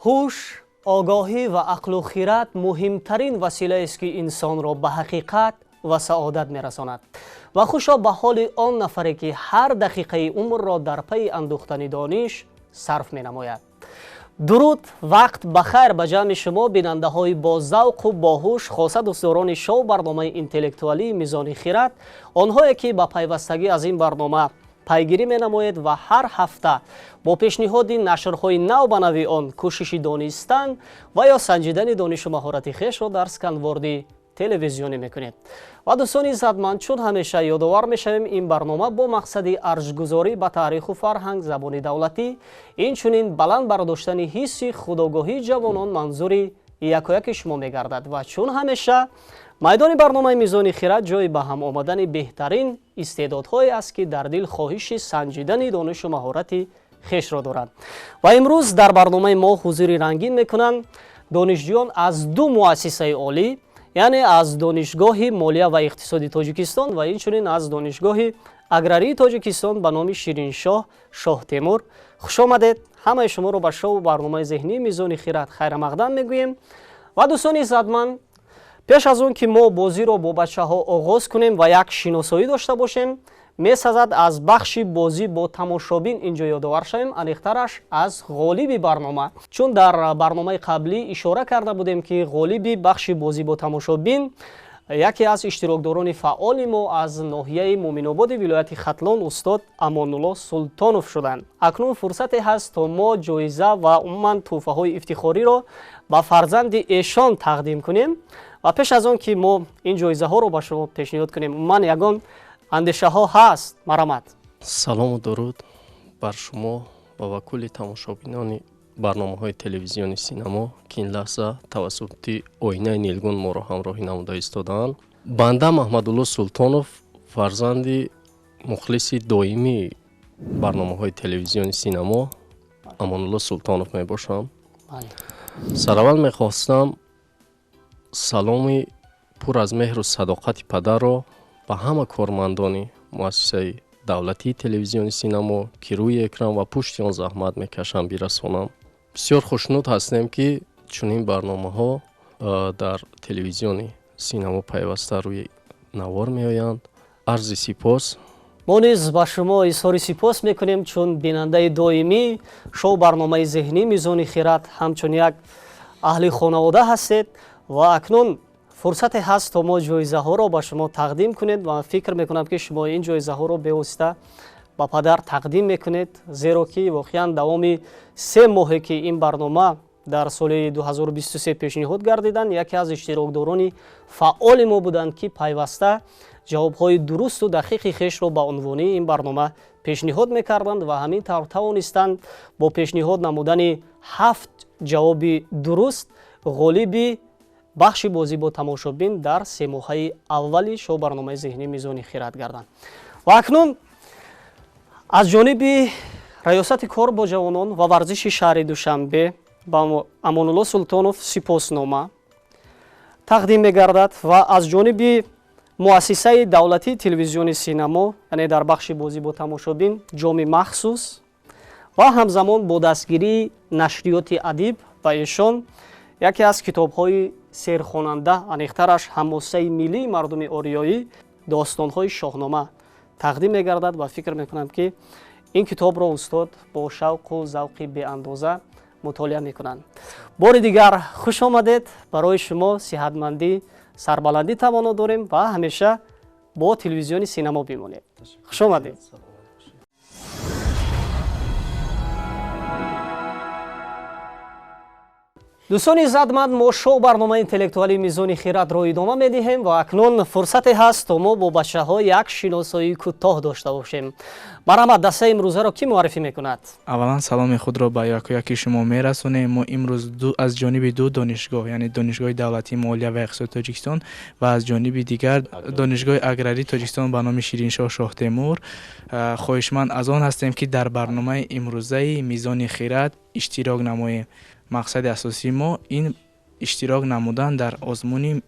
هوش، آگاهی و عقل و خیرات مهمترین وسیله است که انسان را به حقیقت و سعادت می‌رساند و خوشا به حال آن نفری که هر دقیقه عمر را در پی اندوختن دانش صرف می‌نماید. درود، وقت بخیر به جمع شما بیننده های با ذوق و باهوش، خاصه دوستداران شو برنامه اینتלקטואلی میزان خیرات، آنهایی که با پیوستگی از این برنامه پیگیری می‌نمایید و هر هفته با پیشنهاد نشرهای نو به نوع آن کوشش دانستن و یا سنجیدن دانش و مهارت خویش را در اسکانورد تلویزیونی میکنید. و دوستان عزیزمند، چون همیشه یادآور میشویم این برنامه با مقصد ارزش‌گذاری به تاریخ و فرهنگ زبان دولتی، اینچنین بلند برداشتن حس خودآگاهی جوانان منظور یک شما میگردد و چون همیشه میدان برنامه میزان خیرات جای به هم آمدن بهترین استعدادهایی است که در دل خواهش سنجیدن دانش و مهارت خویش را دارند. و امروز در برنامه ما حضور رنگین میکنند دانشجویان از دو مؤسسه عالی، یعنی از دانشگاه مالیه و اقتصادی تاجیکستان و اینچنین از دانشگاه اگراری تاجیکستان به نام شیرینشاه شاه تیمور. خوش آمدید. همه شما رو به شو برنامه ذهنی میزان خیرات خیر مقدم میگوییم. و دوستان عزیزمند، پیش از اون که ما بازی رو با بچه ها آغاز کنیم و یک شناسایی داشته باشیم، میسازد از بخش بازی با تماشابین اینجا یادآور شویم، انیخترش از غالب برنامه. چون در برنامه قبلی اشاره کرده بودیم که غالب بخش بازی با تماشابین یکی از اشتراکداران فعال ما از ناحیه مومن‌آباد ولایت ختلان استاد امان‌الله سلطانوف شدند. اکنون فرصتی هست تا ما جایزه و عموما تحفه های افتخاری را به فرزند ایشان تقدیم کنیم. و پیش از آن که ما این جایزه ها رو به شما پیشنهاد کنیم، من یگان اندیشه ها هست. مرحمت. سلام و درود بر شما و کل تماشابینان برنامه های تلویزیونی سینما که این لحظه توسط آینه نیلگون ما را همراهی نموده ایستادند. بنده محمدالله سلطانوف، فرزند مخلص دائمی برنامه های تلویزیونی سینما امان‌الله سلطانوف می باشم. سراول می خواستم سلامی پر از مهر و صداقت پدر را به همه کارمندان مؤسسه دولتی تلویزیون سینما که روی اکران و پشت آن زحمت میکشند برسانم. بسیار خوشنود هستیم که چنین برنامه ها در تلویزیون سینما پیوسته روی نوار می آیند. عرض سپاس. ما نیز با شما اظهار سپاس میکنیم چون بیننده دائمی شو برنامه ذهنی میزان خیرات همچون یک اهل خانواده هستید و اکنون فرصت هست تا ما جایزه ها را به شما تقدیم کنید و فکر میکنم که شما این جایزه ها را به واسطه با پدر تقدیم میکنید، زیرا که واقعا دوام 3 ماهی که این برنامه در سال 2023 پیشنهاد گردیدن، یکی از اشتراکداران فعال ما بودند که پیوسته جوابهای درست و دقیق خویش را به عنوان این برنامه پیشنهاد میکردند و همین طور توانستند با پیشنهاد نمودن 7 جواب درست غالب بخش بازی با تماشابین در 3 ماهه اولی شو برنامه ذهنی میزان خیرات گردند. و اکنون از جانب ریاست کار با جوانان و ورزش شهر دوشنبه با امان‌الله سلطانوف سپاسنامه تقدیم می‌گردد و از جانب مؤسسه دولتی تلویزیون سینما، یعنی در بخش بازی با تماشابین جام مخصوص و همزمان با دستگیری نشریات ادب و ایشان یکی از کتاب‌های سیرخواننده انیخترش حماسه ملی مردم آریایی داستان‌های شاهنامه تقدیم می‌گردد و فکر می‌کنم که این کتاب را استاد با شوق و ذوق بی اندازه مطالعه می‌کنند. بار دیگر خوش آمدید. برای شما صحتمندی، سربلندی تمنا داریم و همیشه با تلویزیون سینما بمانید. خوش آمدید. دوستان عزیزمند، ما شو برنامه اینتלקטואلی میزان خیرات را ادامه میدهیم و اکنون فرصتی هست تا ما با بچه ها یک شناسایی کوتاه داشته باشیم. مرحمت، دسته امروزه را کی معرفی میکند؟ اولا سلام خود را به یکی شما میرسونیم. ما امروز از جانب 2 دانشگاه، یعنی دانشگاه دولتی مالیه و اقتصاد تاجیکستان و از جانب دیگر دانشگاه اگراری تاجیکستان به نام شیرینشاه شاه تیمور خواهشمند از آن هستیم که در برنامه امروزه میزان خیرات اشتراک نماییم. مقصد اساسی ما این اشتراک نمودن در آزمون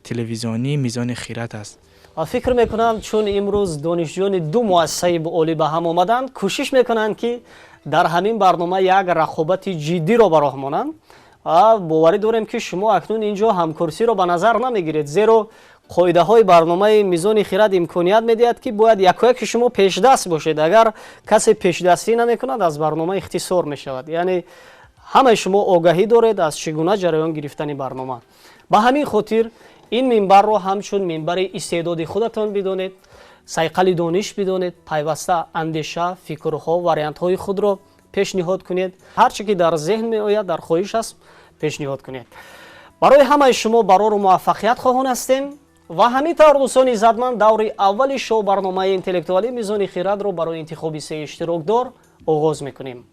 تلویزیونی میزان خیرات است. ва фикр мекунам чун имрӯз донишҷӯёни ду муассисаи олӣ ба ҳам омаданд, кӯшиш мекунанд ки дар ҳамин барнома як рақобати ҷиддиро ба роҳ монанд. боварӣ дорем ки шумо акнун инҷо ҳамкурсиро ба назар намегиред, зеро қоидаҳои барномаи мизони хирад имконият медиҳад ки бояд якояки шумо пешдаст бошед. Агар касе пешдастӣ намекунад, аз барнома ихтисор мешавад. яъне ҳамаи шумо огаҳӣ доред аз чӣ гуна ҷараён гирифтани барнома. ба ҳамин хотир ин минбарро ҳамчун минбари истеъдоди худатон бидонед, сайқали дониш бидонед, пайваста андеша, фикрҳо, вариантҳои худро пешниҳод кунед. ҳар чӣ ки дар зеҳн меояд, дар хоҳиш аст, пешниҳод кунед. барои ҳамаи шумо барору муваффақият хоҳон ҳастем ва ҳамин тавр дӯстони иззатманд даври аввали шоу барномаи интеллектуалӣ мизони хирадро барои интихоби се иштирокдор оғоз мекунем.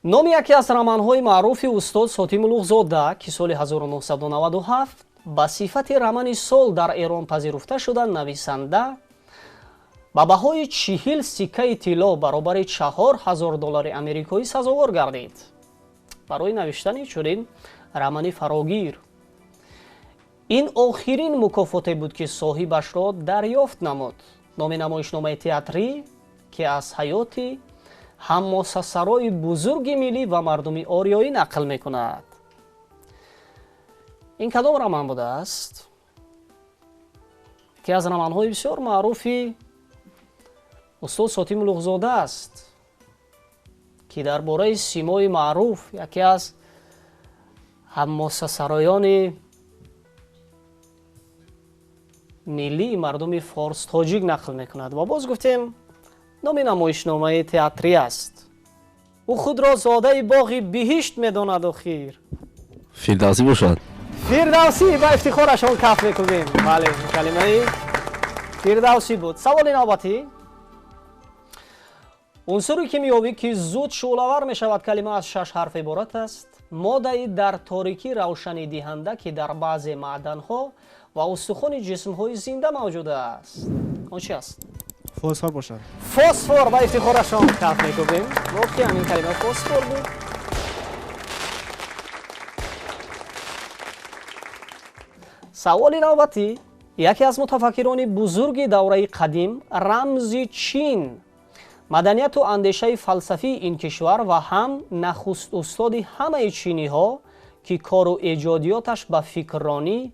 номи яке аз романҳои маъруфи устод Сотим Улуғзода ки соли 1997 ба сифати романи сол дар Эрон пазируфта шуда, нависанда ба баҳои 40 сиккаи тилло баробари $4000 амрикоӣ сазовор гардид. барои навиштани чунин романи фарогир ин охирин мукофоте буд ки соҳибашро дарёфт намуд. номи намоишномаи театрӣ ки аз ҳаёти ҳаммосасарои бузурги миллӣ ва мардуми ориёӣ нақл мекунад. ин кадом роман будааст? яке аз романҳои бисёр маъруфи устод Сотим Улуғзода аст ки дар бораи симои маъруф яке аз ҳаммосасароёни миллии мардуми форс-тоҷик нақл мекунад. ва боз гуфтем номи намоишномаи театрӣ аст. ӯ худро зодаи боғи биҳишт медонад. охир фирдавсӣ бошад. фирдавсӣ, ба ифтихорашон каф мекунем. бале, калимаи фирдавсӣ буд. саволи навбатӣ. унсури кимиёвӣ ки зуд шӯълавар мешавад, калима аз 6 ҳарф иборат аст. моддаи дар торикӣ равшанӣ диҳанда ки дар баъзе маъданҳо ва устухони ҷисмҳои зинда мавҷуд аст. он чи аст? фосфор бошад. фосфор. ба ифтихорашон каф мекунем. воқеан ин калима фосфор буд. саволи навбатӣ. яке аз мутафаккирони бузурги давраи қадим, рамзи чин, маданияту андешаи фалсафии ин кишвар ва ҳам нахуст устоди ҳамаи чиниҳо ки кору эҷодиёташ ба фикрронӣ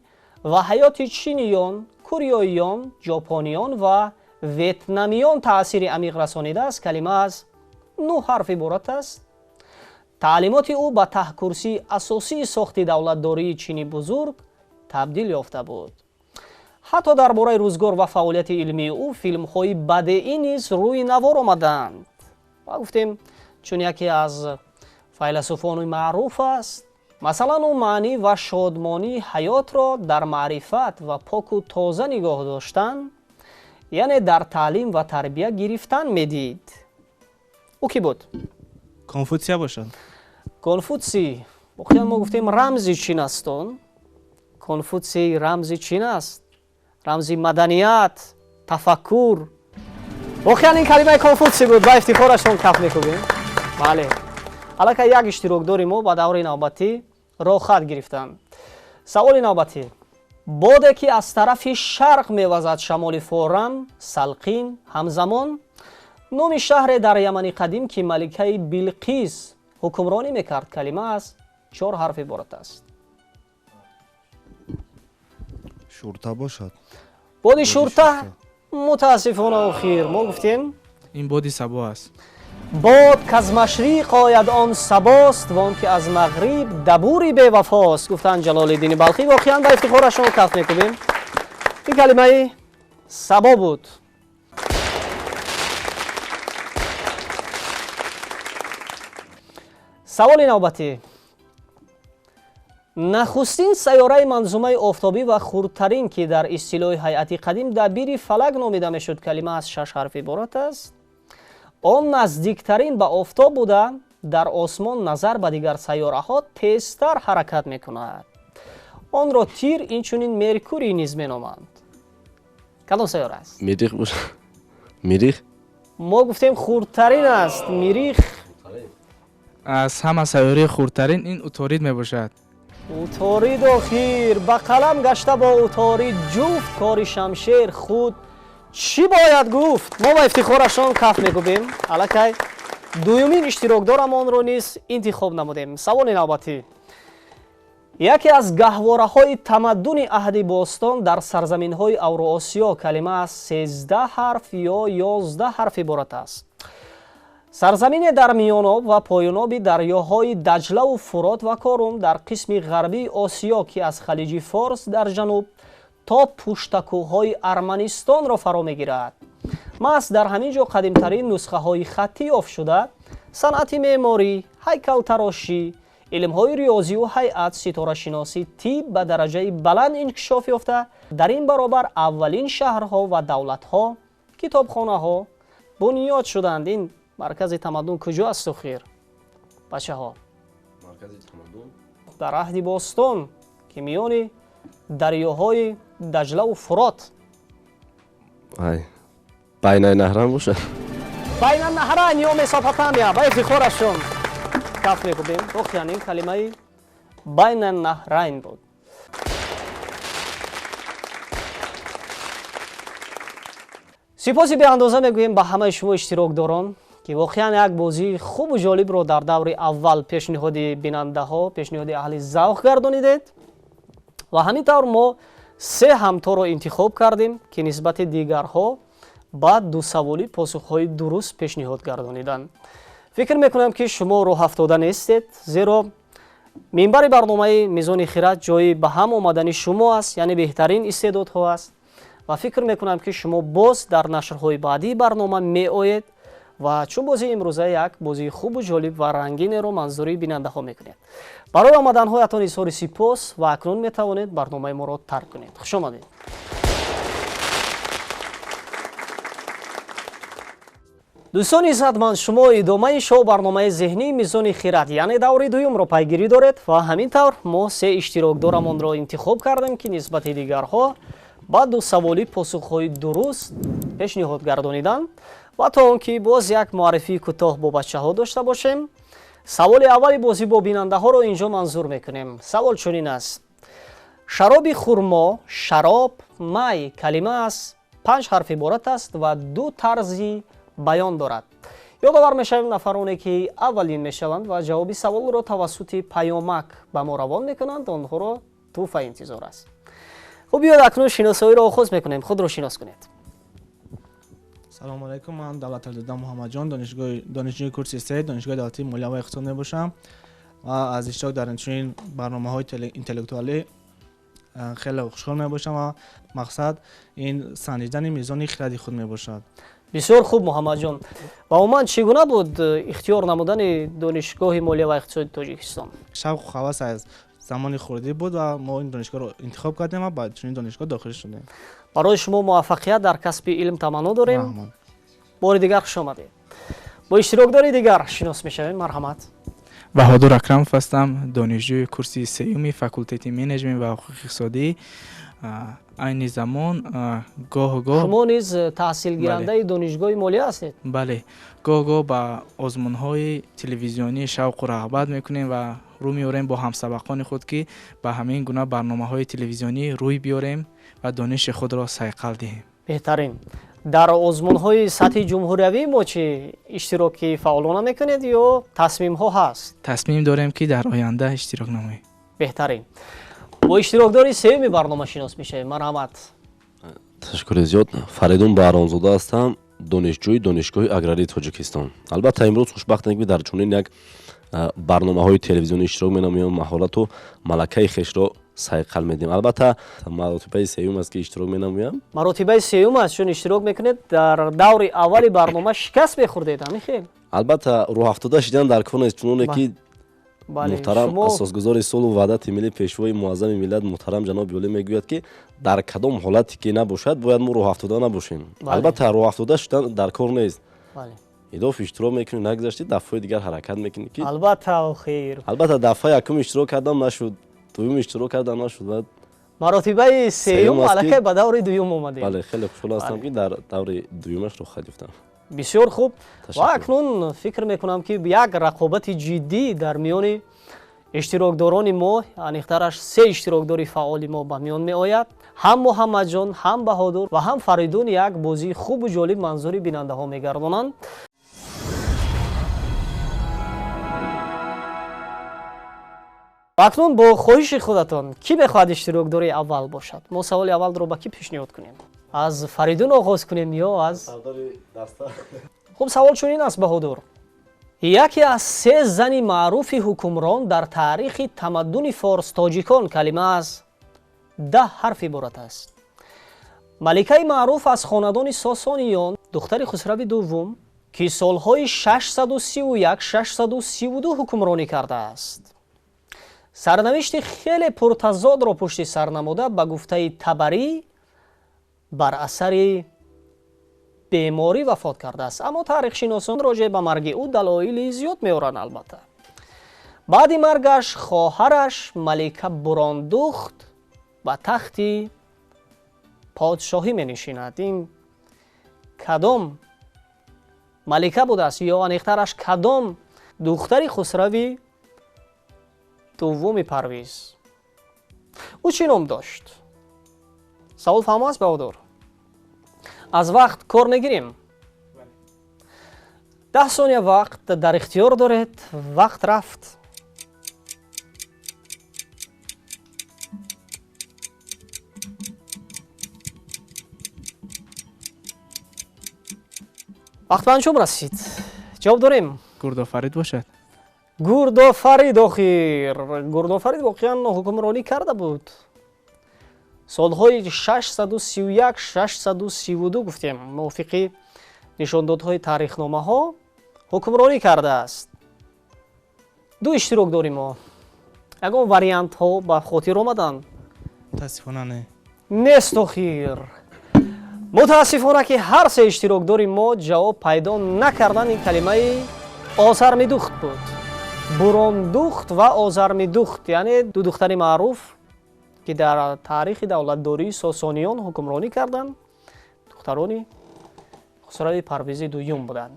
ва ҳаёти чиниён, кӯриёиён, ҷопониён ва ветнамиён таъсири амиқ расонидааст, калима аз 9 ҳарф иборат аст. таълимоти ӯ ба таҳкурсии асосии сохти давлатдории чини бузург табдил ёфта буд. ҳатто дар бораи рӯзгор ва фаъолияти илмии ӯ филмҳои бадеӣ низ рӯи навор омаданд. ва гуфтем чун яке аз файласуфони маъруф аст. масалан ӯ маънӣ ва шодмонии ҳаётро дар маърифат ва поку тоза нигоҳ доштан, яъне дар таълим ва тарбия гирифтан медид. ӯ кӣ буд? конфутсия бошад. конфутсий. воқеан мо гуфтем рамзи чин аст. он конфутсий рамзи чин аст. рамзи маданият, тафаккур. воқеан ин калимаи конфутсий буд. ба ифтихорашон каф мекунем. бале. аллакай як иштирокдори мо ба даври навбатӣ рохат гирифтанд. саволи навбатӣ. боде ки аз тарафи шарқ мевазад шамоли форам, салқин, ҳамзамон, номи шаҳре дар ямани қадим ки маликаи Билқис ҳукмронӣ мекард, калима аз 4 ҳарф иборат аст. шурта бошад. боди шурта. мутаассифона охир мо гуфтем ин боди сабо аст. бод каз машриқ ояд он сабост вон ки аз мағриб дабури бевафост, гуфтанд ҷалолиддини балхӣ. воқеан ба ифтихорашон каф мекунем. ин калимаи сабо буд. саволи навбатӣ. нахустин сайёраи манзумаи офтобӣ ва хурдтарин ки дар истилоҳи ҳайати қадим дабири фалак номида мешуд, калима аз 6 ҳарф иборат аст. он наздиктарин ба офтоб буда дар осмон назар ба дигар сайёраҳо тезтар ҳаракат мекунад. онро тир инчунин меркурий низ меноманд. кадом сайёра аст? Мерих бошад. Мерих? ما گفتیم خردترین است. مریخ از همه سیاره خردترین این عطارد میباشد. عطارد آخر به قلم گشته با عطارد جفت کار شمشیر خود چی باید گفت؟ ما با افتخارشان کف میگوییم. الکی دومین اشتراکدارمان رو نیز انتخاب نمودیم. سوال نوبتی. یکی از گهواره‌های تمدن عهد باستان در سرزمین‌های اوراسیا کلمه از 13 حرف یا 11 حرف عبارت است. سرزمین در میاناب و پایاناب دریاهای دجله و فرات و کارون در قسم غربی آسیا که از خلیج فارس در جنوب تا پشتکوهای ارمنستان را فرا می‌گیرد. ماست در همین جا قدیمترین نسخه های خطی یافت شده. صنعت معماری، هیکل تراشی، علم‌های ریاضی و هیئت ستاره شناسی طب به درجه بلند انکشاف یافته. در این برابر اولین شهرها و دولت‌ها، کتابخانه‌ها بنیاد شدند. این مرکز تمدن کجا است خیر بچه‌ها؟ مرکز تمدن در عهد باستان که میان دریاهای دجله و فرات ای بین نهران باشه. بین النهرین یا مساپتامیا با افتخارشون کف میگوییم. بخیان این کلمه بین النهرین بود. سپاسی به اندازه میگوییم به همه شما اشتراکداران که واقعا یک بازی خوب و جالب رو در دور اول پیشنهاد بیننده ها، پیشنهاد اهل ذوق گردانیدید و همینطور ما 3 همتا رو انتخاب کردیم که نسبت دیگرها بعد 2 سوالی پاسخهای درست پیشنهاد گردانیدن. فکر میکنم که شما راه افتاده نیستید، زیرا منبر برنامه میزان خیرات جای به هم آمدن شما است، یعنی بهترین استعدادها است و فکر میکنم که شما باز در نشرهای بعدی برنامه می آیید و چون بازی امروزه یک بازی خوب و جالب و رنگین رو منظوری بیننده ها میکنید. برای آمدن هایتان اظهار سپاس و اکنون میتوانید برنامه ما را ترک کنید. خوش آمدید. دوستان عزتمند، شما ادامه شو برنامه ذهنی میزان خیرات یعنی دور دوم را پیگیری دارید و همینطور ما 3 اشتراکدارمان را انتخاب کردیم که نسبت دیگرها با 2 سوالی پاسخهای درست پیشنهاد گردانیدن و تا آنکه باز یک معرفی کوتاه با بچه‌ها داشته باشیم. سوال اولی بازی با بیننده ها رو اینجا منظور میکنیم. سوال چنین است: شراب خرما، شراب، می کلمه از 5 حرف عبارت است و 2 طرزی بیان دارد. یادآور میشویم نفرانی که اولین میشوند و جواب سوال را توسط پیامک به ما روان میکنند آنها را تحفه انتظار است. خب بیاید اکنون شناسایی را آغاز میکنیم. خود را شناس کنید. سلام علیکم، من دولت‌الدوله محمد جان دانشجوی کورس 3 دانشگاه دولتی مالیه و اقتصاد میباشم و از اشتراک در این برنامه‌های اینتלקتوالی خیلی خوشحال میباشم و مقصد این سنجیدن میزان خرد خود میباشد. بسیار خوب محمد جان. و عموما چگونه بود اختیار نمودن دانشگاه مالیه و اقتصاد تاجیکستان؟ شوق و هوس از زمان خردی بود و ما این دانشگاه رو انتخاب کردیم و بعد این دانشگاه داخل شدیم. برای شما موفقیت در کسب علم تمنا داریم. بار دیگر خوش آمدید. با اشتراکدار دیگر شناس میشویم. مرحمت. بهادر اکرموف هستم، دانشجوی کورس 3 فاکولته منیجمنت و حقوق اقتصادی. این زمان گاه شما نیز تحصیل گیرنده دانشگاه مالیه هستید؟ بله، گاه با آزمون‌های تلویزیونی شوق و رغبت میکنیم و رو میاریم با همسبقان خود که به همین گونه برنامه‌های تلویزیونی روی بیاریم و دانش خود را صیقل دهیم. بهترین. در آزمون‌های سطح جمهوری ما چه اشتراکی فعالانه میکنید یا تصمیم‌ها هست؟ تصمیم داریم که در آینده اشتراک نماییم. بهترین. با اشتراکداری سوم برنامه شناس میشه. مرحمت. تشکر زیاد. فریدون بهرامزاده هستم، دانشجوی دانشگاه اگراری تاجیکستان. البته امروز خوشبختم که در چنین یک برنامه‌های تلویزیونی اشتراک می‌نمایم، مهارت و ملکه خویش را صیقل میدیم. البته مراتب سوم است که اشتراک می‌نمایم. مراتب سوم است چون اشتراک میکنید در دور اول برنامه شکست بخوردید. همین. البته راه افتاده شدن در کار است، چون که بله. محترم اساسگزار صلح و وحدت ملی پیشوای معظم ملت محترم جناب یولی میگوید که در کدام حالتی که نباشد باید ما راه افتاده نباشیم. بله. البته راه افتاده شدن در کار نیست. بله. اضافه اشتراک میکنی نگذشتی دفعه دیگر حرکت میکنی که البته خیر. البته دفعه یکم اشتراک کردم نشد، دوم اشتراک کردم نشد، بعد مراتب سوم الکی به دور دوم اومدید. بله خیلی خوشحال هستم که در دور دومش رو خدیفتم. бисёр хуб. Ташаккур. ва акнун фикр мекунам ки як рақобати ҷиддӣ дар миёни иштирокдорони мо, аниқтараш се иштирокдори фаъоли мо ба миён меояд. ҳам муҳаммадҷон, ҳам баҳодур ва ҳам Фаридун як бозии хубу ҷолиб манзури бинандаҳо мегардонанд. акнун бо хоҳиши худатон кӣ мехоҳад иштирокдори аввал бошад? Мо саволи аввалро ба кӣ пешниҳод кунем? аз Фаридун оғоз кунем ё аз хуб, савол чунин аст баҳодур. яке аз се зани маъруфи ҳукмрон дар таърихи тамаддуни форс-тоҷикон калима аз 10 ҳарф иборат аст. маликаи маъруф аз хонадони Сосониён, духтари Хусрави дуввум, ки солҳои 631-632 ҳукмронӣ кардааст. сарнавишти хеле пуртазодро пушти сар намуда ба гуфтаи Табарӣ бар асари беморӣ вафот кардааст. аммо таърихшиносон роҷеъ ба марги ӯ далоили зиёд меоранд. албатта баъди маргаш хоҳараш малика Бурондухт ба тахти подшоҳӣ менишинад. ин кадом малика будааст ё аниқтараш кадом духтари Хусрави дуввуми Парвиз? ӯ чӣ ном дошт? савол фаҳмо аст баҳодур? аз вақт кор мегирем. 10 сония вақт дар ихтиёр доред. вақт рафт. вақт ба анҷом расид. ҷавоб дорем? Гурдофарид бошад. гурдофарид охир. гурдофарид воқеан ҳукмронӣ карда буд. солҳои 631-632 гуфтем, мувофиқи нишондодҳои таърихномаҳо ҳукмронӣ кардааст. ду иштирок дорем мо. ягон вариантҳо ба хотир омаданд? Мутаассифона не. нест охир. мутаассифона ки ҳар се иштирокдори мо ҷавоб пайдо накарданд. ин калимаи озармидухт буд. Бурондухт ва озармидухт, яъне ду духтари маъруф ки дар таърихи давлатдории Сосониён ҳукмронӣ карданд. духтарони Хусрави Парвизи дуюм буданд.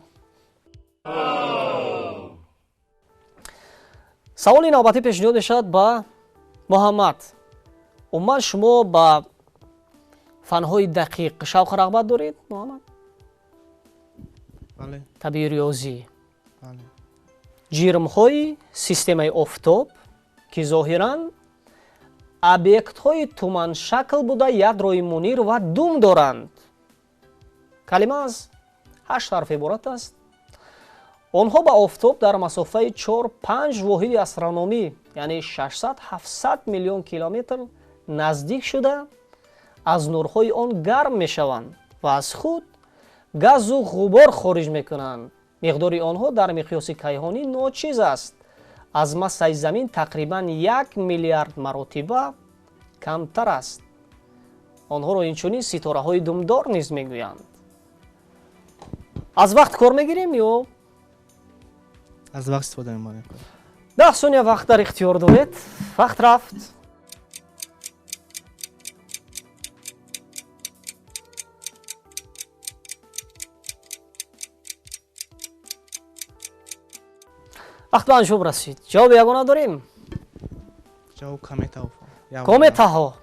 саволи навбатӣ пешниҳод мешавад ба Муҳаммад. умуман шумо ба фанҳои дақиқ шавқу рағбат доред Муҳаммад? Бале. табии риёзӣ, Бале. ҷирмҳои системаи офтоб ки зоҳиран объектҳои туманшакл буда ядрои мунир ва дум доранд. калима аз 8 ҳарф иборат аст. онҳо ба офтоб дар масофаи 4-5 воҳиди астрономӣ, яъне 600-700 миллион километр наздик шуда аз нурҳои он гарм мешаванд ва аз худ газу ғубор хориҷ мекунанд. миқдори онҳо дар миқёси кайҳонӣ ночиз аст. аз массаи замин тақрибан 1 миллиард маротиба камтар аст. онҳоро инчунин ситораҳои думдор низ мегӯянд. аз вақт кор мегирем ё Аз вақт истифода мебарем. 10 сония вақт дар ихтиёр доред. вақт рафт. вақт ба анҷом расид. ҷавоби ягона дорем? Ҷавоб каметаҳо. кометаҳо.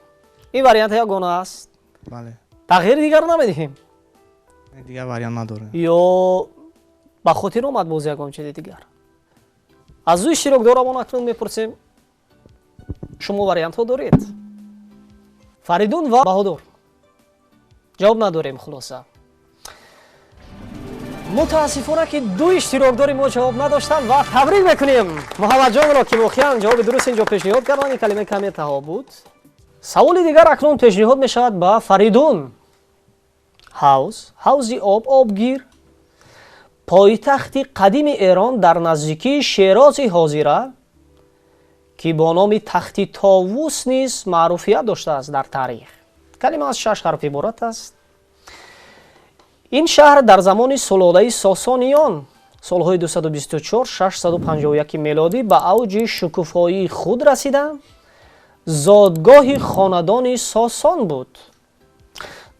ин вариант ягона аст. Бале. тағйири дигар намедиҳем Дигар вариант надорем. ё ба хотир омад боз ягон чизи дигар? аз ӯ иштирокдорамон акнун мепурсем, шумо вариантҳо доред? Фаридун ва Баҳодур. ҷавоб надорем хулоса. мутаассифона ки ду иштирокдори мо ҷавоб надоштанд ва табрик мекунем Муҳаммадҷонро ки воқеан ҷавоби дуруст инҷо пешниҳод карданд. ин калимаи каметаҳо буд. саволи дигар акнун пешниҳод мешавад ба Фаридун. ҳавзи обгир пойтахти қадими Эрон дар наздикии Шерози ҳозира ки бо номи тахти Товус низ маъруфият доштааст дар таърих. калима аз 6 ҳарф иборат аст. ин шаҳр дар замони сулолаи Сосониён солҳои 224-651 мелодӣ ба авҷи шукуфоии худ расида зодгоҳи хонадони Сосон буд.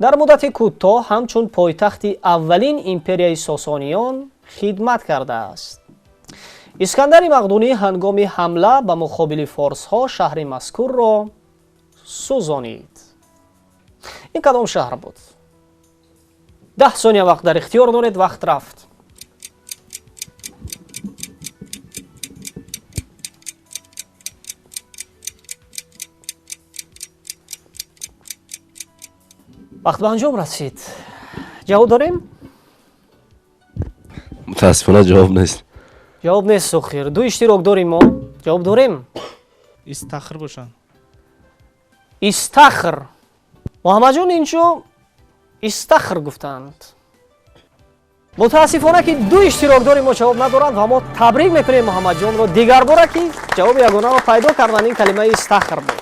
дар муддати кӯтоҳ ҳамчун пойтахти аввалин империяи сосониён хидмат кардааст. искандари мақдунӣ ҳангоми ҳамла ба муқобили форсҳо шаҳри мазкурро сӯзонид. ин кадом шаҳр буд? 10 сония вақт дар ихтиёр доред. вақт рафт. вақт ба анҷом расид. ҷавоб дорем? متاسفانه جواب نیست. ҷавоб нест сухир. ду иштирок дорем мо. ҷавоб дорем? истахр бошанд. истахр. муҳаммадҷон инчо истахр гуфтанд. мутаассифона ки ду иштирок дорем мо ҷавоб надоранд ва мо табрик мекунем муҳаммадҷонро дигар бора ки ҷавоби ягонаро пайдо кардан. ин калимаи истахр буд.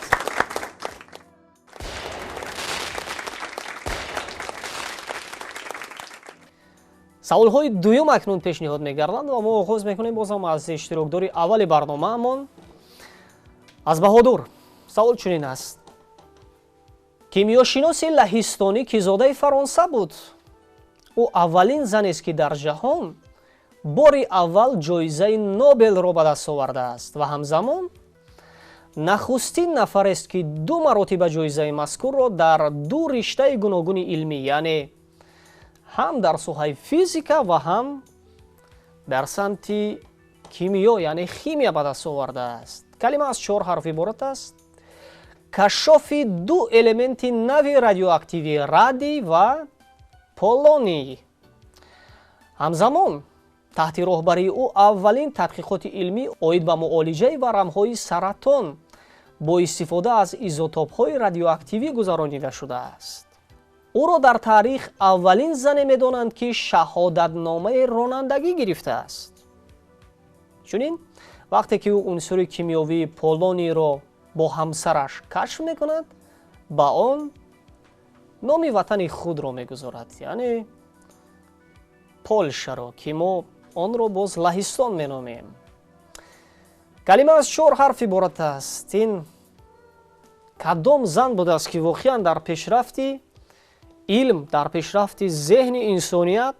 саволҳои дуюм акнун пешниҳод мегарданд ва мо оғоз мекунем бозам аз иштирокдори аввали барномаамон, аз Баҳодур. савол чунин аст: кимиёшиноси лаҳистонӣ кизодаи Фаронса буд. ӯ аввалин занест ки дар ҷаҳон бори аввал ҷоизаи Нобелро ба даст овардааст ва ҳамзамон нахустин нафарест ки ду маротиба ҷоизаи мазкурро дар ду риштаи гуногуни илмӣ, яъне ҳам дар соҳаи физика ва ҳам дар самти кимиё, яъне химия ба даст овардааст. калима аз 4 ҳарф иборат аст. кашшофи ду элементи нави радиоактивӣ радий ва полоний. ҳамзамон таҳти роҳбарии ӯ аввалин тадқиқоти илмӣ оид ба муолиҷаи варамҳои саратон бо истифода аз изотопҳои радиоактивӣ гузаронида шудааст. ӯро дар таърих аввалин зане медонанд ки шаҳодатномаи ронандагӣ гирифтааст. чунин вақте ки ӯ унсури кимиёвии полонийро бо ҳамсараш кашф мекунад, ба он номи ватани худро мегузорад, яъне Полшаро, ки мо онро боз Лаҳистон меномем. калима аз 4 ҳарф иборат аст. ин кадом зан будааст ки воқеан дар пешрафти илм, дар пешрафти зеҳни инсоният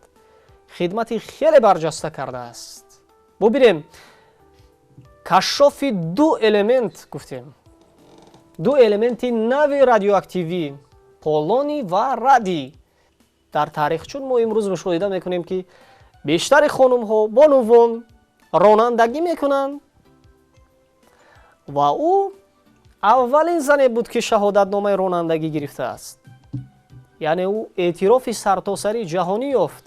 хидмати хеле барҷаста кардааст. бубинем, кашшофи ду элемент гуфтем. ду элементи нави радиоактивӣ полоний ва радий. дар таърих чун мо имрӯз мушоҳида мекунем ки бештари хонумҳо бонувон ронандагӣ мекунанд ва ӯ аввалин зане буд ки шаҳодатномаи ронандагӣ гирифтааст. яъне ӯ эътирофи сартосарии ҷаҳонӣ ёфт.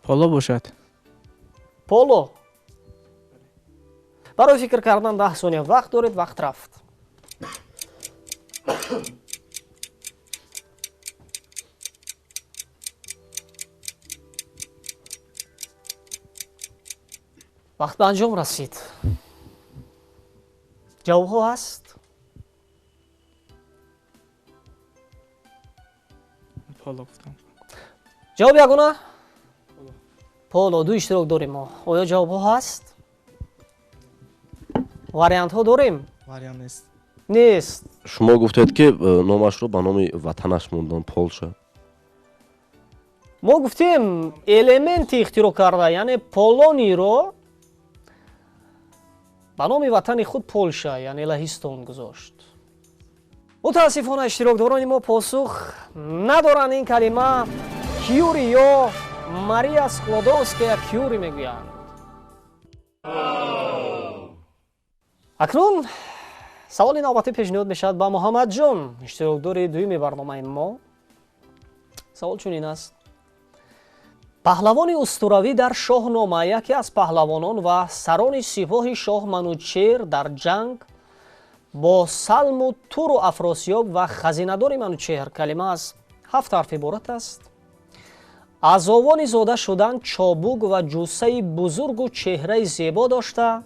поло бошад. поло. барои фикр кардан 10 сония вақт доред. вақт рафт. вақт ба анҷом расид. ҷавобҳо ҳаст? поло гуфтам. ҷавоб ягона? поло. ду иштирок дорем мо. оё ҷавобҳо ҳаст? вариантҳо дорем? вариант нест. нест. شما گفتید که نامش رو به نام وطنش موندن پولشا. мо гуфтем элементи ихтироъ карда, яъне полонийро ба номи ватани худ Полша, яъне Лаҳистон гузошт. мутаассифона иштирокдорони мо посух надоранд. ин калима Кюри ё Мария Склодовская Кюри мегӯянд. акнун саволи навбатӣ пешниҳод мешавад ба Муҳаммадҷон, иштирокдори дуюми барномаи мо. савол чунин аст: паҳлавони устуравӣ дар шоҳнома, яке аз паҳлавонон ва сарони сипоҳи шоҳ Манучер дар ҷанг бо Салму Туру Афросиёб ва хазинадори Манучер, калима аз 7 ҳарф иборат аст. аз овони зода шудан чобук ва ҷуссаи бузургу чеҳраи зебо дошта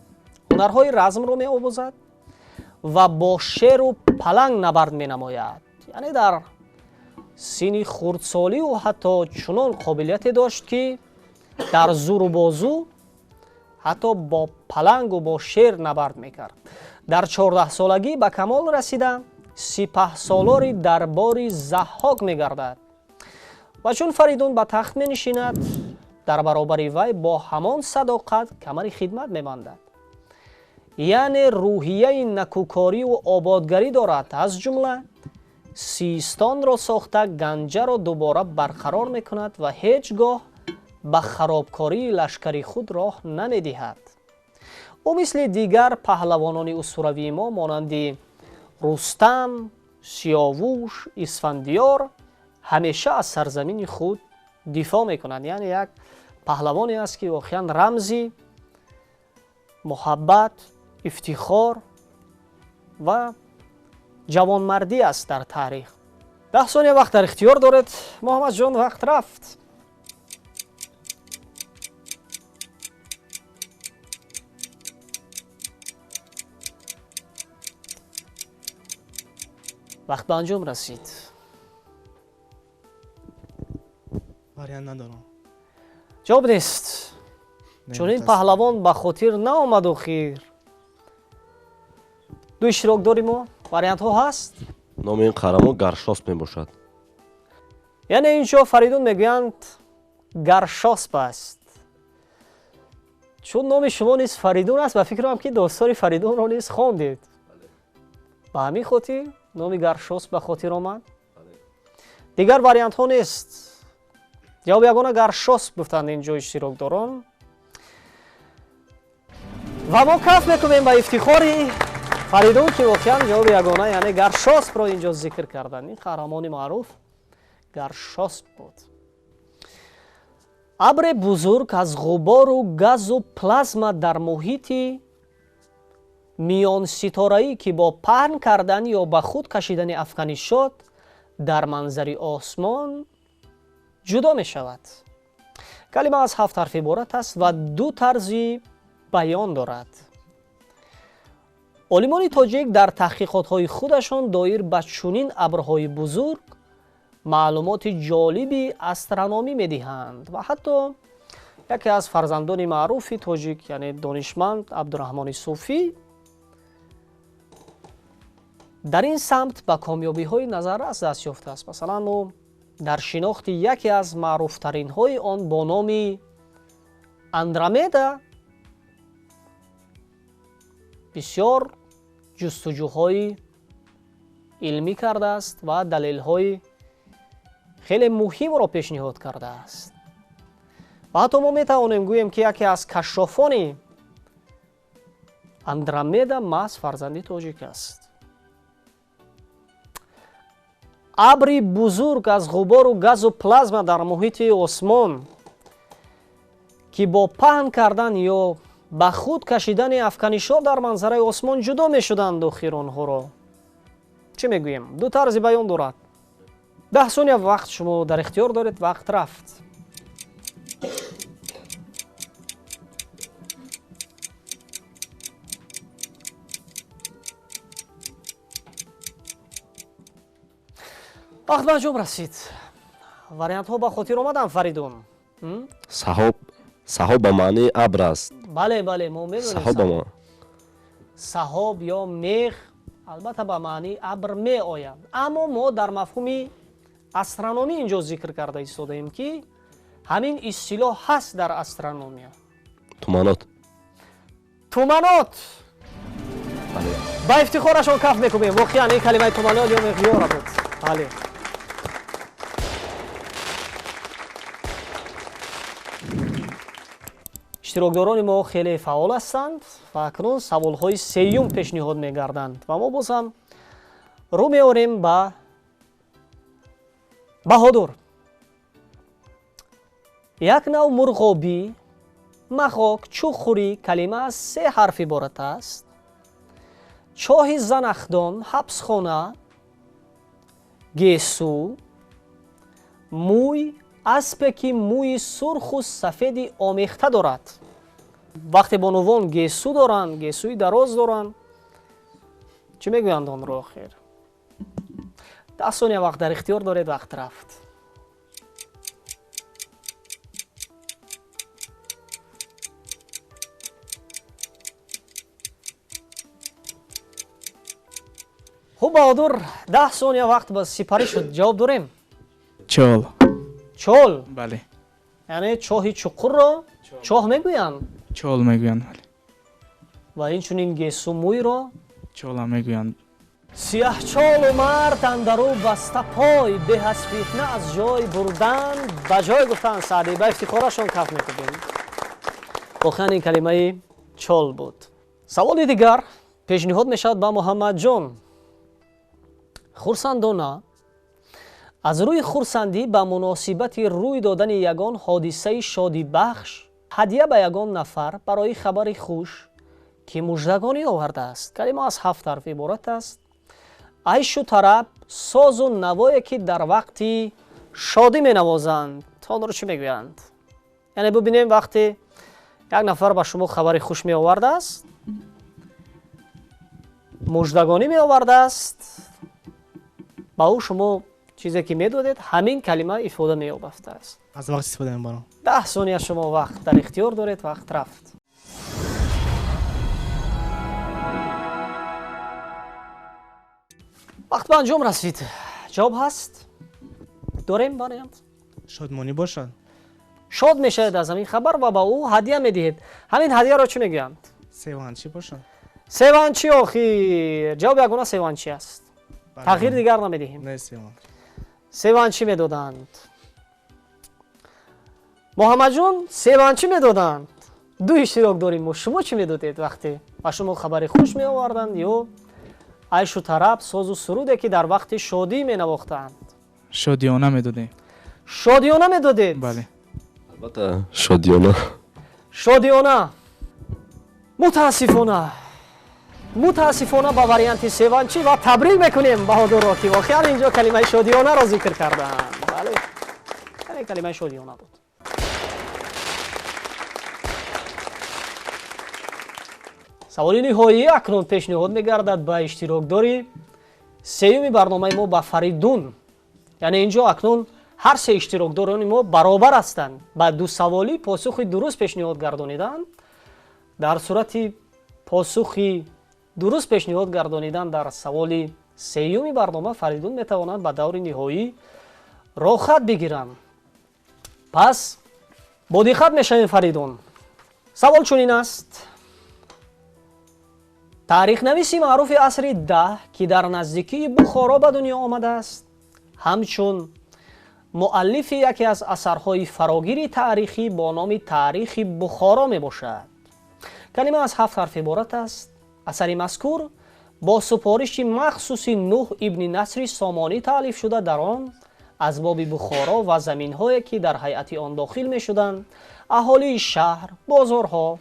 ҳунарҳои размро меомӯзад ва бо шеру паланг набард менамояд. яъне дар синни хурдсолӣ ӯ ҳатто чунон қобилияте дошт ки дар зуру бозу ҳатто бо палангу бо шер набард мекард. дар 14 солагӣ ба камол расида سپهسالاری دربار ضحاک می‌گردد و چون فریدون به تخت می‌نشیند در برابر وی با همان صداقت کمر خدمت می‌بندد. یعنی روحیه نکوکاری و آبادگری دارد. از جمله سیستان را ساخته گنجه را دوباره برقرار می‌کند و هیچگاه به خرابکاری لشکری خود راه نمی‌دهد. او مثل دیگر پهلوانان اسطوروی ما مانند رستم، سیاووش، اسفندیار همیشه از سرزمین خود دفاع میکنند. یعنی یک پهلوانی است که واقعا رمزی محبت، افتخار و جوانمردی است در تاریخ. 10 ثانیه وقت در اختیار دارد. محمد جان وقت رفت. وقت به انجام رسید. وریان ندارم. جواب نیست. چون این پهلوان به خاطر نآمد و خیر. دو اشتراک داریم ما. وریانت ها هست. نام این قهرمان گرشاسپ میباشد. یعنی اینجا فریدون میگویند گرشاسپ است. چون نام شما نیست فریدون است و فکرم که داستان فریدون را نیست خواندید. به همین خاطر نام گرشاسپ به خاطر آمد. دیگر وریانت ها نیست. جواب یگانه گرشاسپ گفتند اینجا اشتراک دارن. و ما کف میکنیم به افتخاری فریدون که واقعا جواب یگانه یعنی گرشاسپ را اینجا ذکر کردن. این قهرمان معروف گرشاسپ بود. ابر بزرگ از غبار و گاز و پلازما در محیط میان ستاره‌ای که با پهن کردن یا به خود کشیدن افکنشات در منظر آسمان جدا می شود. کلمه از 7 حرف عبارت است و 2 طرز بیان دارد. عالمان تاجیک در تحقیقات‌های خودشان دایر به چنین ابرهای بزرگ معلومات جالبی استرونومی می‌دهند و حتی یکی از فرزندان معروف تاجیک یعنی دانشمند عبدالرحمن صوفی در این سمت به کامیابی‌های نظررس دست یافته است. مثلا او در شناخت یکی از معروفترین های آن با نام اندرومدا بسیار جستجوهای علمی کرده است و دلیل‌های خیلی مهم را پیشنهاد کرده است. و حتی ما میتوانیم گوییم که یکی از کشافان اندرومدا محض فرزند تاجیک است. ابری بزرگ از غبار و گاز و پلازما در محیط آسمان که با پهن کردن یا به خود کشیدن افکنشات در منظره آسمان جدا می شدند آخر آنها را. چه میگوییم؟ 2 طرز بیان دارد. 10 ثانیه وقت شما در اختیار دارید. وقت رفت. وقت به انجام رسید. وریانت ها به خاطر آمدن فریدون. سحاب به معنی ابر است. بله ما میدونیم. سحاب یا میغ البته به معنی ابر می آید. اما ما در مفهوم استرونومی اینجا ذکر کرده ایستادیم که همین اصطلاح هست در استرونومی. تومانات. با افتخارشان کف میکنیم. واقعا این کلمه تومانات یا مقیار بود. بله. اشتراکداران ما خیلی فعال هستند و اکنون سوالهای سیوم پیشنهاد میگردند و ما باز هم رو میاریم به بهادر. یک نوع مرغابی، مخاک، چوخوری کلمه از 3 حرف عبارت است. چاه زنخدان، حبسخانه، گیسو، موی، اسبی که موی سرخ و سفید آمیخته دارد. وقتی بانوان گیسو دارند، گیسوی دراز دارند، چی میگویند آن را آخر؟ 10 ثانیه وقت در اختیار دارید. وقت رفت. خوب بهادر 10 ثانیه وقت بس سپری شد. جواب داریم. چال. چال. بله. یعنی چاه چقر را چاه میگویند. چال میگویند. بله. و این چنین گیسو موی را چال هم میگویند. سیاه چال و مرد اندرو بسته پای به از فتنه از جای بردن به جای گفتن سعدی به افتخارشان کف میکنیم. واقعا این کلمه چال بود. سوال دیگر پیشنهاد میشد به محمد جان. خرسندانه از روی خرسندی به مناسبت روی دادن یگان حادثه شادی بخش هدیه به یگان نفر برای خبر خوش که مژدگانی آورده است. کلمه از 7 حرف عبارت است. عیش و طرب ساز و نوایی که در وقتی شادی می نوازند. تا آن رو چی میگویند؟ یعنی ببینیم وقتی یک نفر به شما خبر خوش می آورده است، مژدگانی می آورده است، با او شما چیزی که می دادید همین کلمه افاده می یافته است. از وقت استفاده می‌برم. 10 ثانیه شما وقت در اختیار دارید. وقت رفت. وقت به انجام رسید. جواب هست؟ داریم برایم؟ شادمانی باشد. شاد میشید از همین خبر و با او هدیه میدهید. همین هدیه را چی میگویند؟ سیوانچی باشد. سیوانچی آخیر. جواب یگانه سیوانچی است. تغییر دیگر نمیدهیم. نه سیوان. سیوانچی میدادند. محمد جون سیوانچی میدادند. دو اشتراک داریم. و شما چی میدادید وقتی و شما خبر خوش می آوردند یا عیش و طرب ساز و سروده که در وقت شادی می نواختند؟ شادیانه میدادیم. شادیانه میدادید؟ بله. البته شادیانه. شادیانه. متاسفانه با واریانت سیوانچی و تبریک میکنیم بهادر را که واقعا اینجا کلمه شادیانه را ذکر کردند. بله. این کلمه شادیانه بود. سوال نهایی اکنون پیشنهاد میگردد به اشتراکداری سیوم برنامه ما با فریدون. یعنی اینجا اکنون هر سه اشتراکداران ما برابر هستند. با دو سوالی پاسخ درست پیشنهاد گردانیدند. در صورت پاسخ درست پیشنهاد گردانیدن در سوال سیوم برنامه فریدون میتواند به دور نهایی راه خط بگیرند. پس با دقت میشویم فریدون. سوال چنین است. تاریخ نویسی معروف عصر 10 که در نزدیکی بخارا به دنیا آمده است، همچون مؤلف یکی از اثرهای فراگیر تاریخی با نام تاریخ بخارا می باشد. کلمه از 7 حرف عبارت است. اثر مذکور با سفارش مخصوص نوح ابن نصر سامانی تألیف شده. در آن اسباب بخارا و زمین‌هایی که در هیئت آن داخل می‌شدند، اهالی شهر، بازارها،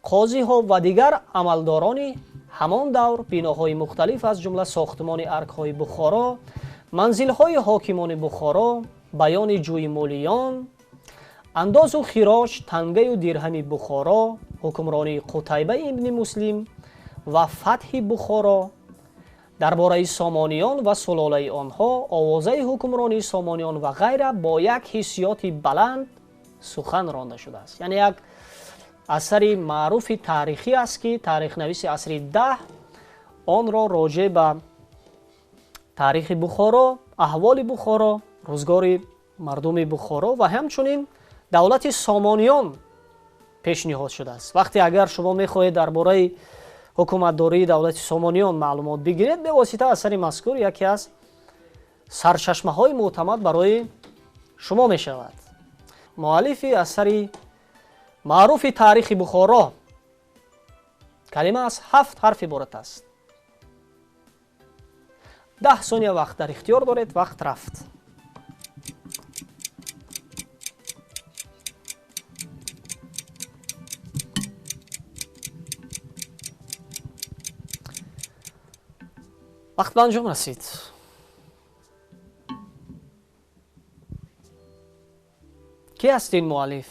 قاضی‌ها و دیگر عملداران همان دور بناهای مختلف از جمله ساختمان ارک‌های بخارا، منزل‌های حاکمان بخارا، بیان جوی مولیان، انداز و خراج تنگه و درهم بخارا، حکمرانی قتیبه ابن مسلم و فتح بخارا، درباره سامانیان و سلاله آنها، آوازه حکمرانی سامانیان و غیره با یک حیثیات بلند سخن رانده شده است. یعنی یک اثر معروف تاریخی است که تاریخ نویس عصر 10 آن را راجع به تاریخ بخارا، احوال بخارا، روزگار مردم بخارا و همچنین دولت سامانیان پیشنهاد شده است. وقتی اگر شما میخواهید درباره حکومتداری دولت سامانیان معلومات بگیرید، به واسطه اثر مذکور یکی از سرچشمه های معتمد برای شما می شود. مؤلف اثر معروف تاریخ بخارا کلمه از 7 حرف عبارت است. 10 ثانیه وقت در اختیار دارید. وقت رفت. وقت به انجام رسید. کی است این مؤلف؟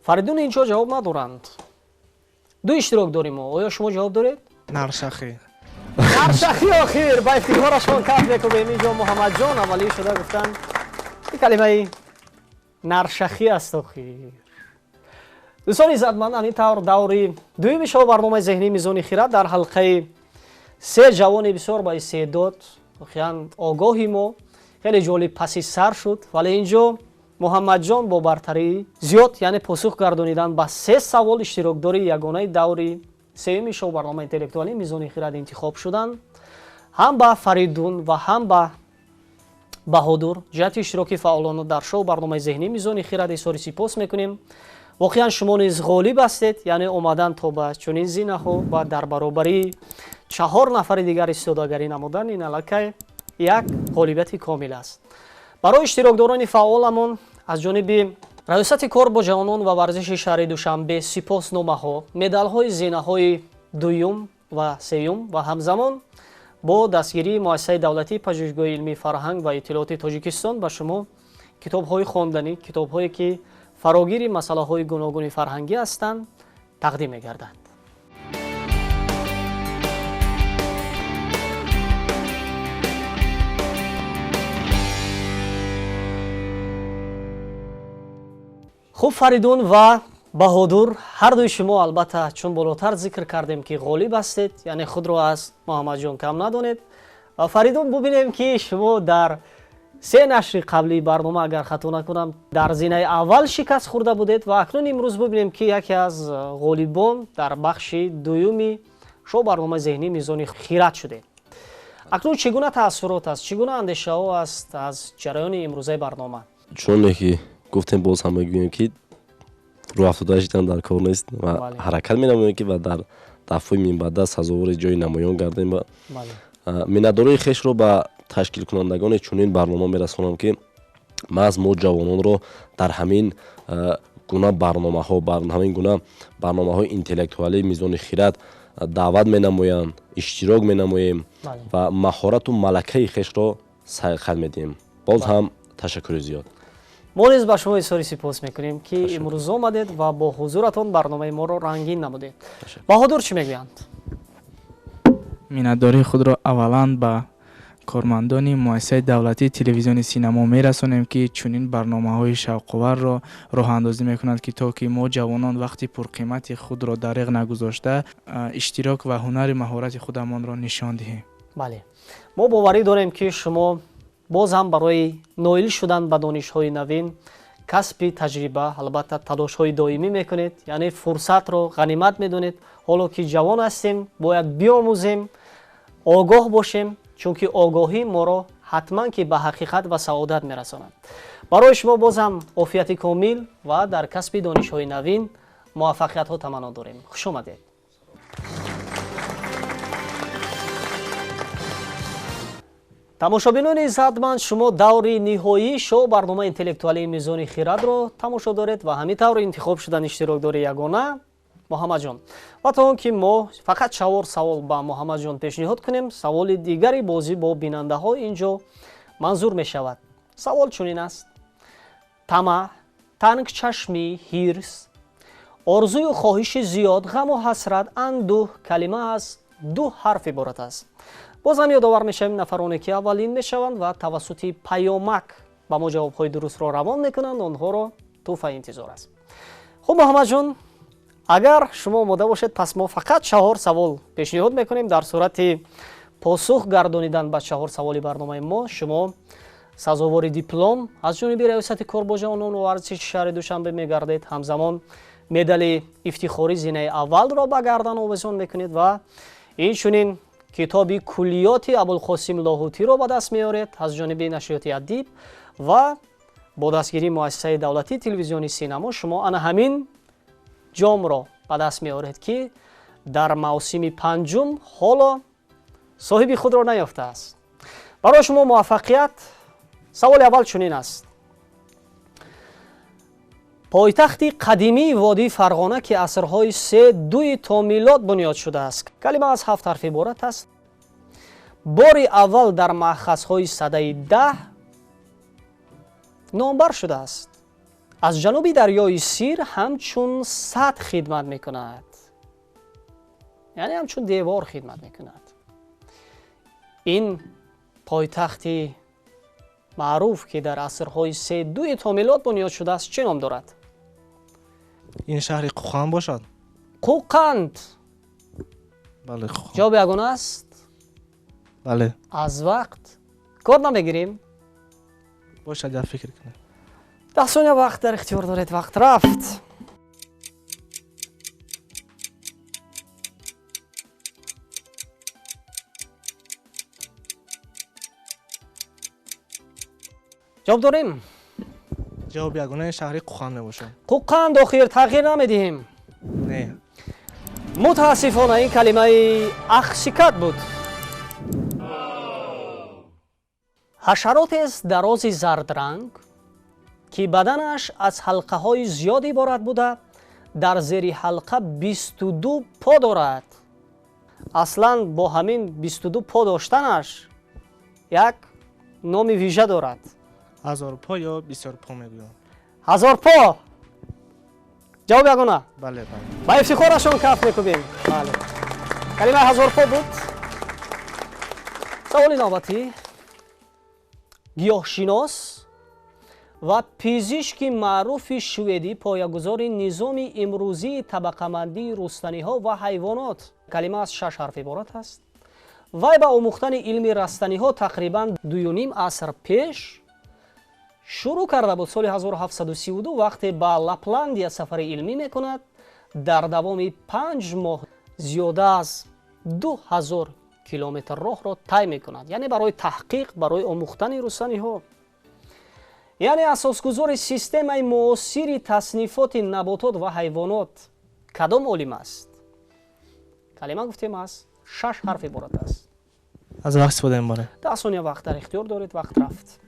فریدون اینجا جواب ندارند. دو اشتراک داریم. آیا شما جواب دارید؟ نرشخی. نرشخی آخر با افتخارشان کف میکنیم. اینجا محمد جان اولی شده گفتن این کلمه نرشخی است آخر. دوستان عزتمند، همینطور دوری دوم شو برنامه ذهنی میزان خیرات در حلقه سه جوان بسیار با استعداد واقعا آگاهی ما خیلی جالب پسی سر شد. ولی اینجا محمد جان با برتری زیاد یعنی پاسخ گردانیدن با 3 سوال اشتراک داری یگانه دوری سوم شو برنامه اینتלקטואלי میزان خیرات انتخاب شدن. هم با فریدون و هم با بهادر جهت اشتراک فعالانه در شو برنامه ذهنی میزان خیرات اظهار سپاس میکنیم. واقعا شما نیز غالب هستید، یعنی اومدن تا به چنین زینه‌ها و در برابری 4 نفر دیگر استعدادگری نمودن این الکی یک غالبیت کامل است. برای اشتراکداران فعالمون از جانب رئیست کار با جوانان و ورزش شهر دوشنبه سپاسنامه‌ها، مدال‌های زینه‌های دوم و سوم و همزمان با دستگیری مؤسسه دولتی پژوهشگاه علمی فرهنگ و اطلاعات تاجیکستان به شما کتاب‌های خواندنی، کتاب‌هایی که فراگیر مسائل گوناگون فرهنگی هستند تقدیم می‌گردند. خوب فریدون و بهادر هر دوی شما البته چون بالاتر ذکر کردیم که غالب هستید، یعنی خود را از محمد جان کم ندانید. و فریدون ببینیم که شما در 3 نشر قبلی برنامه اگر خطا نکنم در زینه اول شکست خورده بودید و اکنون امروز ببینیم که یکی از غالبان در بخش دومی شو برنامه ذهنی میزان خیرات شده. اکنون چگونه تاثیرات است، چگونه اندیشه ها است از جریان امروزه برنامه؟ چون که گفتیم باز هم میگویم که رو افتادهشتن در کار نیست و حرکت می‌نماییم که و در دفعه منبعد سزاوار جای نمایان گردیم. و مناداری خیش رو به تشکیل کنندگان چنین برنامه میرسونم که ما از ما جوانان رو در همین گونه برنامه‌های اینتלקטואلی میزان خیرات دعوت می‌نماییم، اشتراک می‌نماییم و مهارت و ملکه خیش رو سعی می‌دیم. باز هم تشکر زیاد. ما نیز به شما اظهار سپاس میکنیم که امروز آمدید و با حضورتان برنامه ما رو رنگین نمودید. بهادر چی میگویند؟ منتداری خود را اولا به کارمندان مؤسسه دولتی تلویزیون سینما میرسونیم که چنین برنامه‌های شوق‌آور را راه اندازی میکنند که تا که ما جوانان وقتی پرقیمت خود را دریغ نگذاشته اشتراک و هنر مهارت خودمان را نشان دهیم. بله، ما باوری داریم که شما باز هم برای نائل شدن به دانش‌های نوین، کسب تجربه، البته تلاش‌های دائمی میکنید، یعنی فرصت رو غنیمت میدونید. حالا که جوان هستیم باید بیاموزیم، آگاه باشیم، چون که آگاهی ما را حتما که به حقیقت و سعادت میرساند. برای شما باز هم عافیت کامل و در کسب دانش‌های نوین موفقیت‌ها تمنا داریم. خوش آمدید. تماشابینان عزتمند، شما دوری نهایی شو برنامه اینتלקטואلی میزان خیرات رو تماشا دارید و همینطور انتخاب شدن اشتراکدار یگانه محمد جان. و تا که ما فقط 4 سوال با محمد جان پیشنهاد کنیم، سوال دیگری بازی با بیننده ها اینجا منظور می شود. سوال چنین است: طمع، تنگ چشمی، حرص، آرزوی و خواهش زیاد، غم و حسرت، اندوه کلمه از 2 حرف عبارت است. بازم یادآور میشیم نفرانی که اولین میشوند و توسط پیامک با ما جوابهای درست را روان میکنند، آنها را تحفه انتظار است. خب محمد جان، اگر شما آماده باشید پس ما فقط 4 سوال پیشنهاد میکنیم. در صورت پاسخ گردانیدن به 4 سوال برنامه ما شما سزاوار دیپلم از جانب ریاست کار با جوانان و ورزش شهر دوشنبه میگردید. همزمان مدال افتخاری زینه اول را به گردن آویزان میکنید و این چنین کتاب کلیات ابوالقاسم لاهوتی را به دست میارید از جانب نشریات ادیب و با دستگیری مؤسسه دولتی تلویزیون سینما شما آن همین جام را به دست میارید که در موسم 5 حالا صاحب خود را نیافته است. برای شما موفقیت. سوال اول چنین است: پایتخت قدیمی وادی فرغانه که عصرهای 3 تا میلاد بنیاد شده است، کلمه از 7 حرف عبارت است. بار اول در مأخذهای سده 10 نامبر شده است. از جنوب دریای سیر همچون سد خدمت میکند، یعنی همچون دیوار خدمت میکند. این پایتخت معروف که در عصرهای 3 تا میلاد بنیاد شده است چه نام دارد؟ این شهر قوقان باشد. قوقند. بله قوقان. جواب یگانه است. بله. از وقت کار نمیگیریم. باشد یا فکر کنید. 10 ثانیه وقت در اختیار دارید. وقت رفت. جواب داریم. جواب یگانه شهر قوقان میباشد. قوقند آخر تغییر نمیدیم. نه. متاسفانه این کلمه اخشیکت بود. حشرات است دراز زرد رنگ که بدنش از حلقه های زیادی عبارت بوده. در زیر حلقه 22 پا دارد. اصلا با همین 22 پا داشتنش یک نام ویژه دارد. 1000 پا یا 20 پا میگویم. 1000 پا. جواب یگانه. بله بله. با افتخارشون کف میکوبیم. بله. کلمه 1000 پا بود. سوال نوبتی. گیاهشناس و پزشک معروف شوئدی پایه‌گذار نظام امروزی طبقه‌بندی رستنی‌ها و حیوانات. کلمه از 6 حرف عبارت است. وی به آموختن علم رستنی‌ها تقریباً 2.5 عصر پیش شروع کرده بود. سال 1732 وقتی به لپلندیا سفر علمی میکند. در دوام 5 ماه زیاده از 2000 کیلومتر راه را طی میکند. یعنی برای تحقیق، برای آموختن رستنی‌ها. یعنی اساسگذار سیستم معاصر تصنیفات نباتات و حیوانات کدام عالم است؟ کلمه گفتیم است 6 حرف عبارت است. از وقت استفاده می‌بره. 10 ثانیه وقت در اختیار دارید. وقت رفت.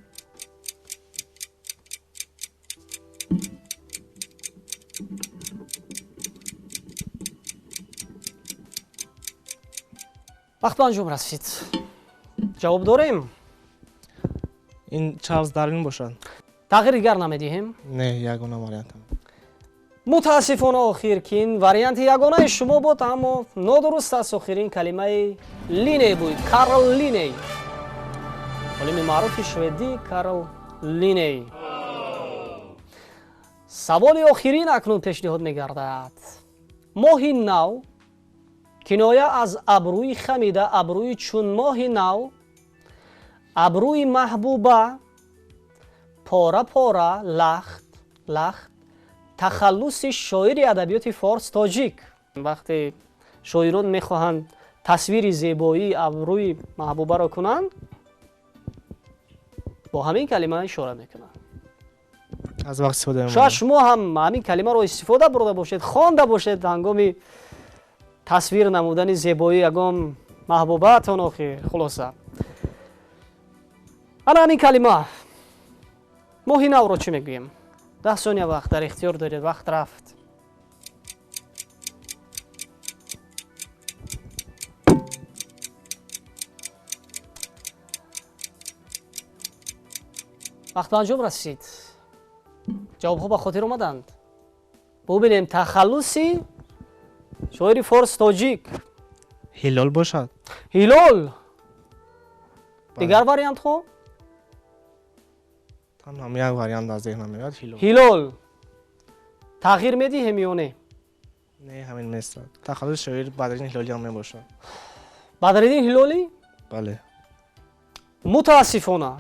وقت به انجام رسید. جواب داریم. این چارلز داروین باشد. تغییر دیگر نمیدیم. نه یگانه وریانت. متاسفانه آخر که این وریانت یگانه شما بود اما نادرست است. آخرین کلمه لینه بود. کارل لینه. عالم معروف شوئدی کارل لینه. سوال آخرین اکنون پیشنهاد می‌گردد. ماه نو کنایه از ابروی خمیده، ابروی چون ماه نو، ابروی محبوبه، پاره پاره، لخت لخت، تخلص شاعر ادبیات فارس تاجیک. وقتی شاعران میخواهند تصویر زیبایی ابروی محبوبه را کنند با همین کلمه اشاره میکنند. از وقت استفاده می‌بره. شاید شما هم همین کلمه رو استفاده برده باشید، خوانده باشید هنگام تصویر نمودن زیبایی یگام محبوبتون. آخر خلاصه الان این کلمه ماه نو رو چی میگوییم؟ 10 ثانیه وقت در اختیار دارید. وقت رفت. وقت به انجام رسید. جواب ها به خاطر اومدند. ببینیم تخلصی شاعر فارس تاجیک. هلال باشد. هلال. دیگر واریانت خو؟ تنها یک واریانت از ذهنم میاد. هلال. هلال. تغییر میدی همیونه؟ نه همین مثل تخلص شاعر بدرین هلالی هم میباشد. بدرالدین هلالی؟ بله. متاسفانه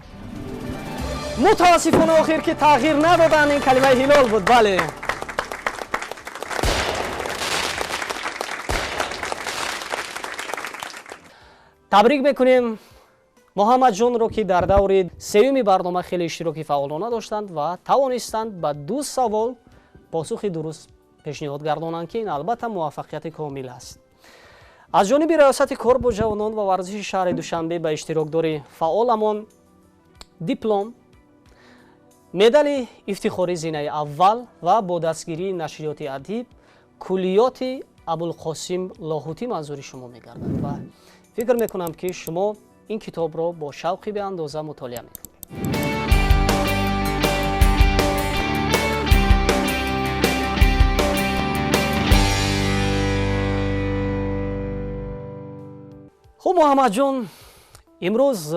آخر که تغییر ندادن این کلمه هلال بود. بله. تبریک میکنیم محمد جان رو که در دور سوم برنامه خیلی اشتراکی فعالانه داشتند و توانستند به 2 سوال پاسخ درست پیشنهاد گردانند که این البته موفقیت کامل است. از جانب ریاست کار با جوانان و ورزش شهر دوشنبه به اشتراکدار فعالمان دیپلم، مدال افتخاری زینه اول و با دستگیری نشریات ادیب کلیات ابوالقاسم لاهوتی منظور شما می‌گردد و فکر میکنم که شما این کتاب را با شوقی به اندازه مطالعه میکنید. خب محمد جان، امروز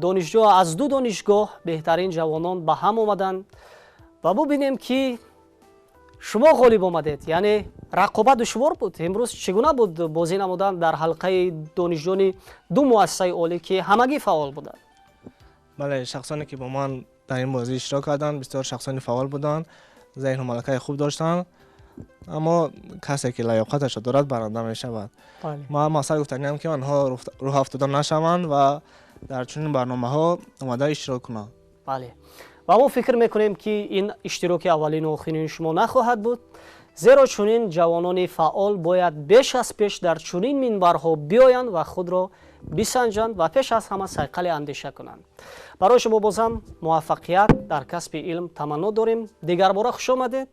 دانشجو از 2 دانشگاه بهترین جوانان به هم آمدند و ببینیم که шумо ғолиб омадед, яъне рақобат душвор буд. имрӯз чӣ гуна буд бозӣ намудан дар ҳалқаи донишҷӯёни ду муассисаи олӣ ки ҳамагӣ фаъол буданд? бале, шахсоне ки бо ман дар ин бозӣ иштирок карданд бисёр шахсони фаъол буданд, зеҳну малакаи хуб доштанд, аммо касе ки лаёқаташро дорад баранда мешавад. ман мақсад гуфтаниам ки онҳо рӯҳафтода нашаванд ва дар чунин барномаҳо омада иштирок кунанд. бале, ва мо фикр мекунем ки ин иштироки аввалину охирини шумо нахоҳад буд, зеро чунин ҷавонони фаъол бояд беш аз пеш дар чунин минбарҳо биёянд ва худро бисанҷанд ва пеш аз ҳама сайқали андеша кунанд. барои шумо бозам муваффақият дар касби илм таманно дорем. дигарбора хушомадед.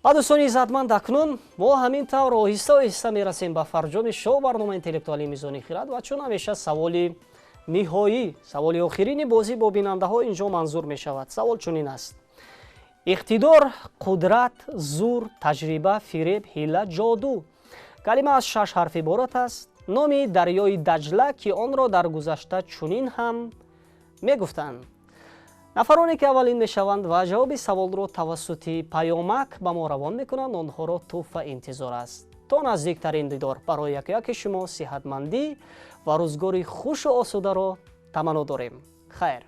ва дӯстони иззатманд, акнун мо ҳамин тавр оҳиста оҳиста мерасем ба фарҷоми шоу барномаи интеллектуалии мизони хирад ва чун ҳамеша саволи ниҳоӣ, саволи охирини бозӣ бо бинандаҳо инҷо манзур мешавад. савол чунин аст: иқтидор, қудрат, зур, таҷриба, фиреб, ҳила, ҷоду калима аз 6 ҳарф иборат аст. номи дарёи даҷла ки онро дар гузашта чунин ҳам мегуфтанд. нафароне ки аввалин мешаванд ва ҷавоби саволро тавассути паёмак ба мо равон мекунанд, онҳоро туҳфа интизор аст. то наздиктарин дидор, барои яке шумо сиҳатмандӣ ва рӯзгори хушу осударо таманно дорем. хайр.